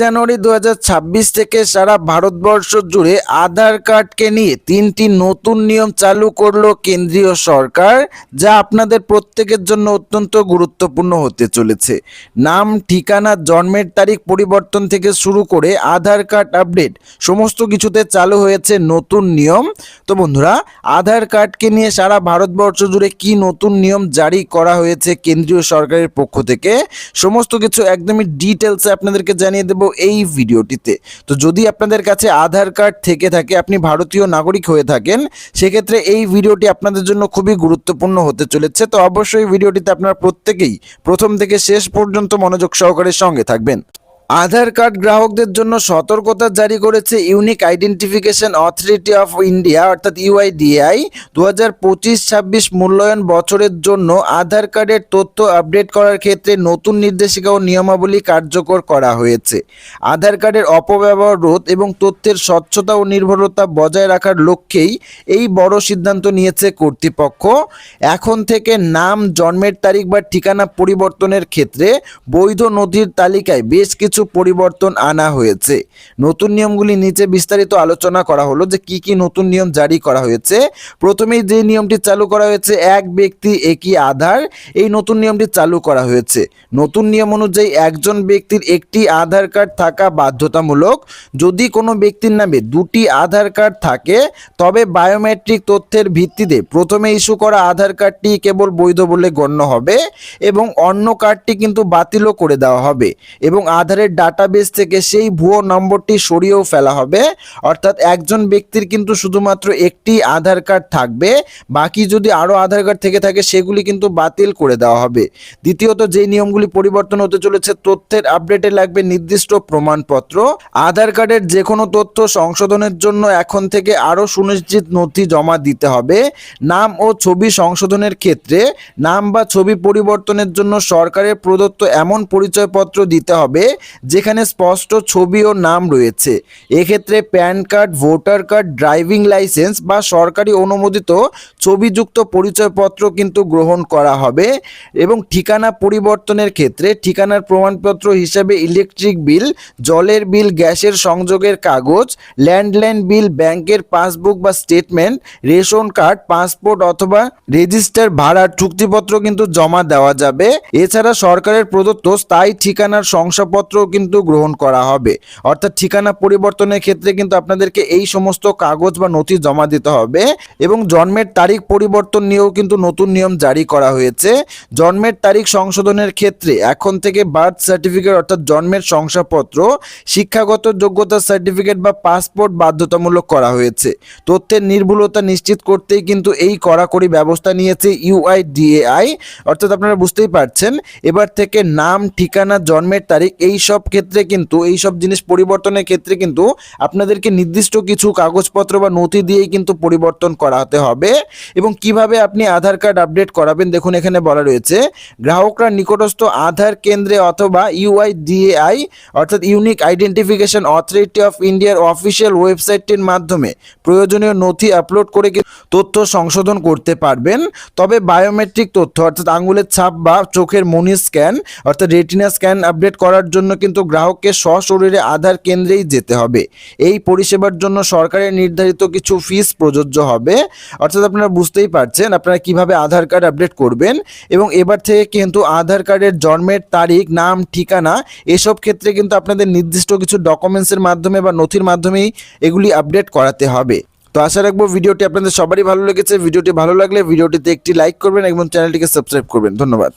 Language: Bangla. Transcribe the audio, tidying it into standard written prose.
জানুয়ারি 2026 থেকে সারা ভারতবর্ষ জুড়ে আধার কার্ডকে নিয়ে 3টি নতুন নিয়ম চালু করলো কেন্দ্রীয় সরকার, যা আপনাদের প্রত্যেকের জন্য অত্যন্ত গুরুত্বপূর্ণ হতে চলেছে। নাম, ঠিকানা, জন্মের তারিখ পরিবর্তন থেকে শুরু করে আধার কার্ড আপডেট সমস্ত কিছুতে চালু হয়েছে নতুন নিয়ম। তো বন্ধুরা, আধার কার্ডকে নিয়ে সারা ভারতবর্ষ জুড়ে কি নতুন নিয়ম জারি করা হয়েছে কেন্দ্রীয় সরকারের পক্ষ থেকে, সমস্ত কিছু একদমই ডিটেলসে আপনাদেরকে জানিয়ে দেব এই ভিডিওটিতে। তো যদি আপনাদের কাছে আধার কার্ড থেকে থাকে, আপনি ভারতীয় নাগরিক হয়ে থাকেন, সেক্ষেত্রে এই ভিডিওটি আপনাদের জন্য খুবই গুরুত্বপূর্ণ হতে চলেছে। তো অবশ্যই ভিডিওটিতে আপনারা প্রত্যেকেই প্রথম থেকে শেষ পর্যন্ত মনোযোগ সহকারে সঙ্গে থাকবেন। আধার কার্ড গ্রাহকদের জন্য সতর্কতা জারি করেছে unique identification authority of India অর্থাৎ ইউআইডিএআই। 2025-26 মূল্যায়ন বছরের জন্য আধার কার্ডের তথ্য আপডেট করার ক্ষেত্রে নতুন নির্দেশিকা ও নিয়মাবলী কার্যকর করা হয়েছে। আধার কার্ডের অপব্যবহার রোধ এবং তথ্যের স্বচ্ছতা ও নির্ভরতা বজায় রাখার লক্ষ্যেই এই বড় সিদ্ধান্ত নিয়েছে কর্তৃপক্ষ। এখন থেকে নাম, জন্মের তারিখ বা ঠিকানা পরিবর্তনের ক্ষেত্রে বৈধ নথির তালিকায় বেশ কিছু পরিবর্তন আনা হয়েছে। নতুন নিয়মগুলি নিচে বিস্তারিত আলোচনা করা হলো যে কি কি নতুন নিয়ম জারি করা হয়েছে। প্রথমেই যে নিয়মটি চালু করা হয়েছে, এক ব্যক্তি একই আধার, এই নতুন নিয়মটি চালু করা হয়েছে। নতুন নিয়ম অনুযায়ী একজন ব্যক্তির একটি আধার কার্ড থাকা বাধ্যতামূলক। যদি কোনো ব্যক্তির নামে দুটি আধার কার্ড থাকে, তবে বায়োমেট্রিক তথ্যের ভিত্তিতে প্রথমে ইস্যু করা আধার কার্ডটি কেবল বৈধ বলে গণ্য হবে এবং অন্য কার্ডটি কিন্তু বাতিলও করে দেওয়া হবে এবং আধারের ডাটাবেস থেকে সেই ভুয়ো নম্বরটি সরিয়েও ফেলা হবে। অর্থাৎ একজন ব্যক্তির কিন্তু শুধুমাত্র একটি আধার কার্ড থাকবে, বাকি যদি আরও আধার কার্ড থেকে থাকে সেগুলি কিন্তু বাতিল করে দেওয়া হবে। দ্বিতীয়ত, যে নিয়মগুলি পরিবর্তন হতে চলেছে, তথ্যের আপডেটে লাগবে নির্দিষ্ট প্রমাণপত্র। আধার কার্ডের যে কোনো তথ্য সংশোধনের জন্য এখন থেকে আরও সুনিশ্চিত নথি জমা দিতে হবে। নাম ও ছবি সংশোধনের ক্ষেত্রে নাম বা ছবি পরিবর্তনের জন্য সরকারের প্রদত্ত এমন পরিচয়পত্র দিতে হবে যেখানে স্পষ্ট ছবি ও নাম রয়েছে। এক্ষেত্রে pan card, voter card, driving licence বা সরকারি অনুমোদিত ছবিযুক্ত পরিচয়পত্র কিন্তু গ্রহণ করা হবে। এবং ঠিকানা পরিবর্তনের ক্ষেত্রে ঠিকানার প্রমাণপত্র হিসাবে ইলেকট্রিক বিল, জলের বিল, গ্যাসের সংযোগের কাগজ, ল্যান্ডলাইন বিল, ব্যাংকের পাসবুক বা স্টেটমেন্ট, রেশন কার্ড, পাসপোর্ট অথবা রেজিস্টার ভাড়ার চুক্তিপত্র কিন্তু জমা দেওয়া যাবে। এছাড়া সরকারের প্রদত্ত স্থায়ী ঠিকানার শংসাপত্র কিন্তু গ্রহণ করা হবে। অর্থাৎ ঠিকানা পরিবর্তনের ক্ষেত্রে কিন্তু আপনাদেরকে এই সমস্ত কাগজ বা নথি জমা দিতে হবে। এবং জন্মের তারিখ পরিবর্তন নিয়েও কিন্তু নতুন নিয়ম জারি করা হয়েছে। জন্মের তারিখ সংশোধনের ক্ষেত্রে এখন থেকে বার্থ সার্টিফিকেট অর্থাৎ জন্মের শংসাপত্র, শিক্ষাগত যোগ্যতা সার্টিফিকেট বা পাসপোর্ট বাধ্যতামূলক করা হয়েছে। তথ্যের নির্ভুলতা নিশ্চিত করতেই কিন্তু এই কড়াকড়ি ব্যবস্থা নিয়েছে ইউআইডিএআই। অর্থাৎ আপনারা বুঝতেই পারছেন, এবার থেকে নাম, ঠিকানা, জন্মের তারিখ এই সব ক্ষেত্রে কিন্তু এই সব জিনিস পরিবর্তনের ক্ষেত্রে কিন্তু আপনাদেরকে নির্দিষ্ট কিছু কাগজপত্র বা নথি দিয়েই কিন্তু পরিবর্তন করাতে হবে। এবং কিভাবে আপনি আধার কার্ড আপডেট করাবেন, দেখুন এখানে বলা রয়েছে, গ্রাহকরা নিকটস্থ আধার কেন্দ্রে অথবা ইউআইডিএআই অর্থাৎ ইউনিক আইডেন্টিফিকেশন অথরিটি অফ ইন্ডিয়ার অফিসিয়াল ওয়েবসাইটটির মাধ্যমে প্রয়োজনীয় নথি আপলোড করে তথ্য সংশোধন করতে পারবেন। তবে বায়োমেট্রিক তথ্য অর্থাৎ আঙুলের ছাপ বা চোখের মনি স্ক্যান অর্থাৎ রেটিনা স্ক্যান আপডেট করার জন্য কিন্তু গ্রাহককে সশরীরে আধার কেন্দ্রেই যেতে হবে। এই পরিষেবার জন্য সরকারের নির্ধারিত কিছু ফিস প্রযোজ্য হবে। অর্থাৎ আপনারা বুঝতেই পারছেন আপনারা কিভাবে আধার কার্ড আপডেট করবেন। এবং এবার থেকে কিন্তু আধার কার্ডের জন্মের তারিখ, নাম, ঠিকানা এসব ক্ষেত্রে কিন্তু আপনাদের নির্দিষ্ট কিছু ডকুমেন্টসের মাধ্যমে বা নথির মাধ্যমেই এগুলি আপডেট করাতে হবে। তো আশা রাখবো ভিডিওটি আপনাদের সবারই ভালো লেগেছে। ভিডিওটি ভালো লাগলে ভিডিওটিতে একটি লাইক করবেন এবং চ্যানেলটিকে সাবস্ক্রাইব করবেন। ধন্যবাদ।